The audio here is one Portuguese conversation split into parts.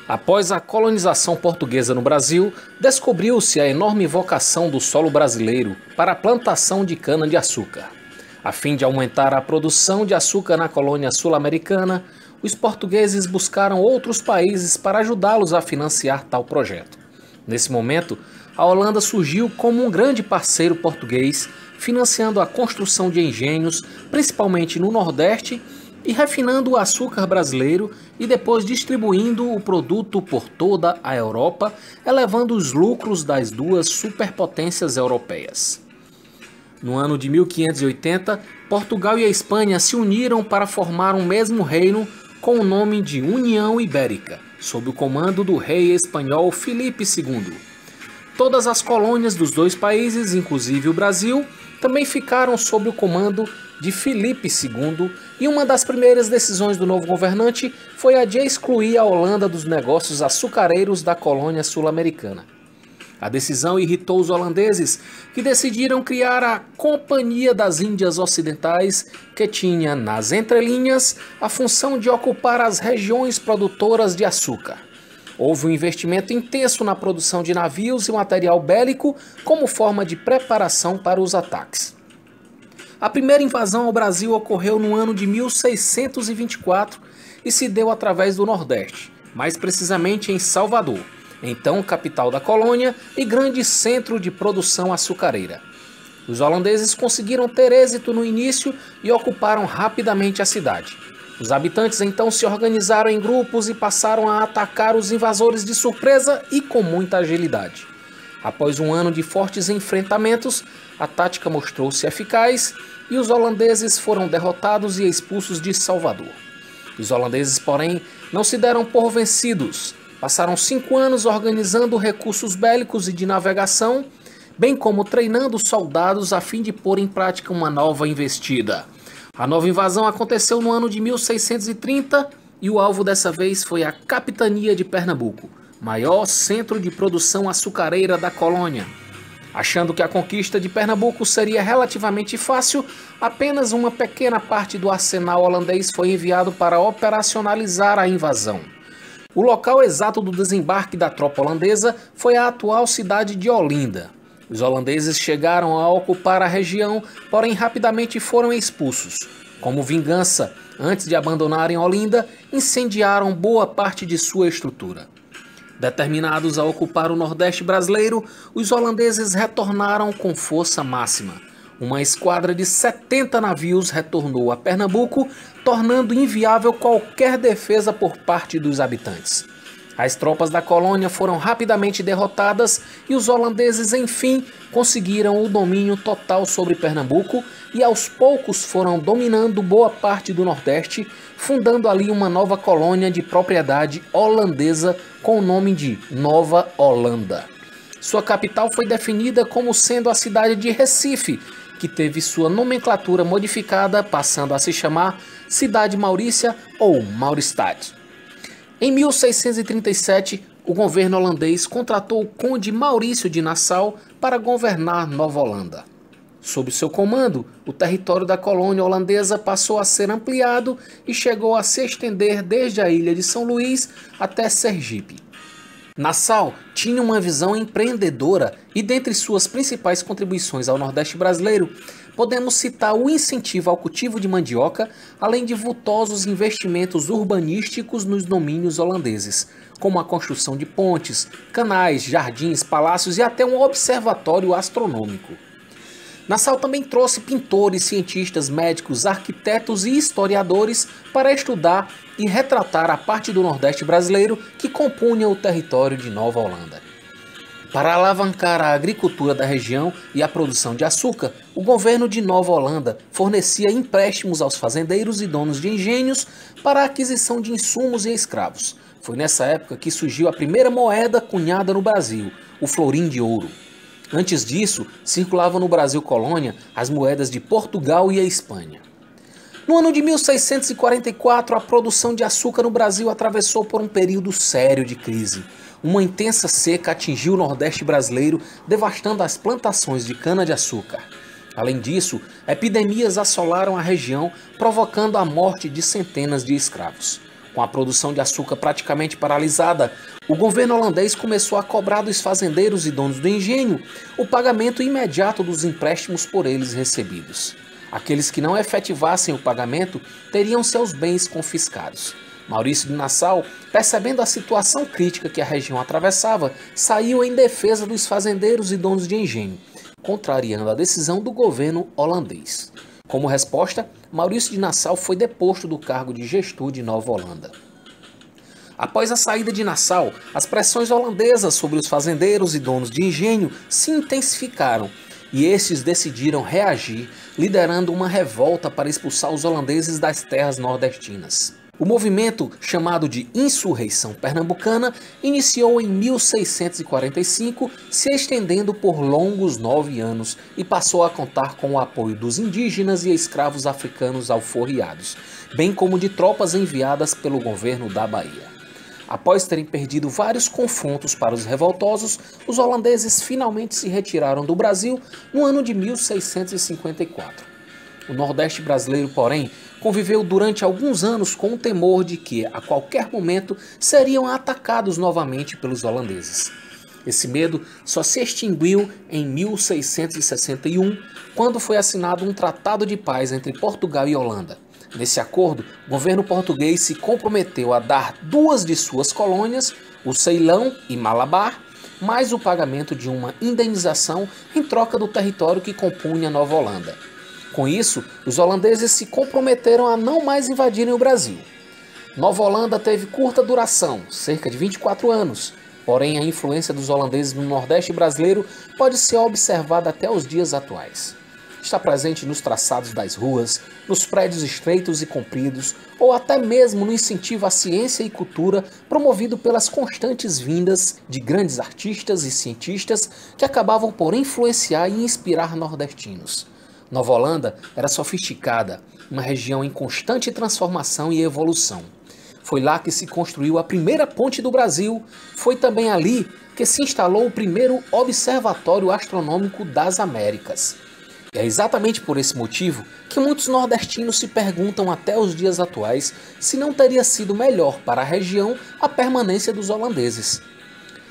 Após a colonização portuguesa no Brasil, descobriu-se a enorme vocação do solo brasileiro para a plantação de cana-de-açúcar. A fim de aumentar a produção de açúcar na colônia sul-americana, os portugueses buscaram outros países para ajudá-los a financiar tal projeto. Nesse momento, a Holanda surgiu como um grande parceiro português, financiando a construção de engenhos, principalmente no Nordeste, e refinando o açúcar brasileiro e depois distribuindo o produto por toda a Europa, elevando os lucros das duas superpotências europeias. No ano de 1580, Portugal e a Espanha se uniram para formar um mesmo reino com o nome de União Ibérica, sob o comando do rei espanhol Filipe II. Todas as colônias dos dois países, inclusive o Brasil, também ficaram sob o comando de Filipe II, e uma das primeiras decisões do novo governante foi a de excluir a Holanda dos negócios açucareiros da colônia sul-americana. A decisão irritou os holandeses, que decidiram criar a Companhia das Índias Ocidentais, que tinha, nas entrelinhas, a função de ocupar as regiões produtoras de açúcar. Houve um investimento intenso na produção de navios e material bélico como forma de preparação para os ataques. A primeira invasão ao Brasil ocorreu no ano de 1624 e se deu através do Nordeste, mais precisamente em Salvador, então capital da colônia e grande centro de produção açucareira. Os holandeses conseguiram ter êxito no início e ocuparam rapidamente a cidade. Os habitantes então se organizaram em grupos e passaram a atacar os invasores de surpresa e com muita agilidade. Após um ano de fortes enfrentamentos, a tática mostrou-se eficaz e os holandeses foram derrotados e expulsos de Salvador. Os holandeses, porém, não se deram por vencidos. Passaram 5 anos organizando recursos bélicos e de navegação, bem como treinando soldados a fim de pôr em prática uma nova investida. A nova invasão aconteceu no ano de 1630 e o alvo dessa vez foi a Capitania de Pernambuco, maior centro de produção açucareira da colônia. Achando que a conquista de Pernambuco seria relativamente fácil, apenas uma pequena parte do arsenal holandês foi enviado para operacionalizar a invasão. O local exato do desembarque da tropa holandesa foi a atual cidade de Olinda. Os holandeses chegaram a ocupar a região, porém rapidamente foram expulsos. Como vingança, antes de abandonarem Olinda, incendiaram boa parte de sua estrutura. Determinados a ocupar o Nordeste brasileiro, os holandeses retornaram com força máxima. Uma esquadra de 70 navios retornou a Pernambuco, tornando inviável qualquer defesa por parte dos habitantes. As tropas da colônia foram rapidamente derrotadas e os holandeses, enfim, conseguiram o domínio total sobre Pernambuco e aos poucos foram dominando boa parte do Nordeste, fundando ali uma nova colônia de propriedade holandesa com o nome de Nova Holanda. Sua capital foi definida como sendo a cidade de Recife, que teve sua nomenclatura modificada, passando a se chamar Cidade Maurícia ou Mauristad. Em 1637, o governo holandês contratou o conde Maurício de Nassau para governar Nova Holanda. Sob seu comando, o território da colônia holandesa passou a ser ampliado e chegou a se estender desde a ilha de São Luís até Sergipe. Nassau tinha uma visão empreendedora e, dentre suas principais contribuições ao Nordeste brasileiro, podemos citar o incentivo ao cultivo de mandioca, além de vultosos investimentos urbanísticos nos domínios holandeses, como a construção de pontes, canais, jardins, palácios e até um observatório astronômico. Nassau também trouxe pintores, cientistas, médicos, arquitetos e historiadores para estudar e retratar a parte do Nordeste brasileiro que compunha o território de Nova Holanda. Para alavancar a agricultura da região e a produção de açúcar, o governo de Nova Holanda fornecia empréstimos aos fazendeiros e donos de engenhos para a aquisição de insumos e escravos. Foi nessa época que surgiu a primeira moeda cunhada no Brasil, o florim de ouro. Antes disso, circulavam no Brasil colônia as moedas de Portugal e a Espanha. No ano de 1644, a produção de açúcar no Brasil atravessou por um período sério de crise. Uma intensa seca atingiu o Nordeste brasileiro, devastando as plantações de cana-de-açúcar. Além disso, epidemias assolaram a região, provocando a morte de centenas de escravos. Com a produção de açúcar praticamente paralisada, o governo holandês começou a cobrar dos fazendeiros e donos do engenho o pagamento imediato dos empréstimos por eles recebidos. Aqueles que não efetivassem o pagamento teriam seus bens confiscados. Maurício de Nassau, percebendo a situação crítica que a região atravessava, saiu em defesa dos fazendeiros e donos de engenho, contrariando a decisão do governo holandês. Como resposta, Maurício de Nassau foi deposto do cargo de gestor de Nova Holanda. Após a saída de Nassau, as pressões holandesas sobre os fazendeiros e donos de engenho se intensificaram e estes decidiram reagir, liderando uma revolta para expulsar os holandeses das terras nordestinas. O movimento, chamado de Insurreição Pernambucana, iniciou em 1645, se estendendo por longos 9 anos e passou a contar com o apoio dos indígenas e escravos africanos alforriados, bem como de tropas enviadas pelo governo da Bahia. Após terem perdido vários confrontos para os revoltosos, os holandeses finalmente se retiraram do Brasil no ano de 1654. O Nordeste brasileiro, porém, conviveu durante alguns anos com o temor de que, a qualquer momento, seriam atacados novamente pelos holandeses. Esse medo só se extinguiu em 1661, quando foi assinado um tratado de paz entre Portugal e Holanda. Nesse acordo, o governo português se comprometeu a dar 2 de suas colônias, o Ceilão e Malabar, mais o pagamento de uma indenização em troca do território que compunha Nova Holanda. Com isso, os holandeses se comprometeram a não mais invadirem o Brasil. Nova Holanda teve curta duração, cerca de 24 anos, porém a influência dos holandeses no Nordeste brasileiro pode ser observada até os dias atuais. Está presente nos traçados das ruas, nos prédios estreitos e compridos, ou até mesmo no incentivo à ciência e cultura promovido pelas constantes vindas de grandes artistas e cientistas que acabavam por influenciar e inspirar nordestinos. Nova Holanda era sofisticada, uma região em constante transformação e evolução. Foi lá que se construiu a primeira ponte do Brasil, foi também ali que se instalou o primeiro observatório astronômico das Américas. E é exatamente por esse motivo que muitos nordestinos se perguntam até os dias atuais se não teria sido melhor para a região a permanência dos holandeses.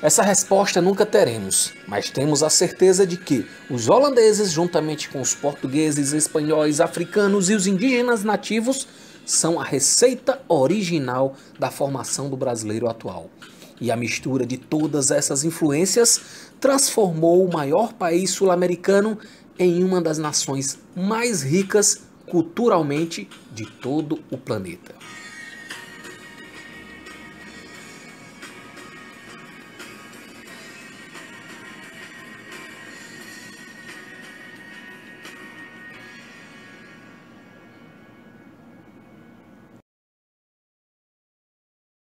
Essa resposta nunca teremos, mas temos a certeza de que os holandeses, juntamente com os portugueses, espanhóis, africanos e os indígenas nativos, são a receita original da formação do brasileiro atual. E a mistura de todas essas influências transformou o maior país sul-americano em uma das nações mais ricas culturalmente de todo o planeta.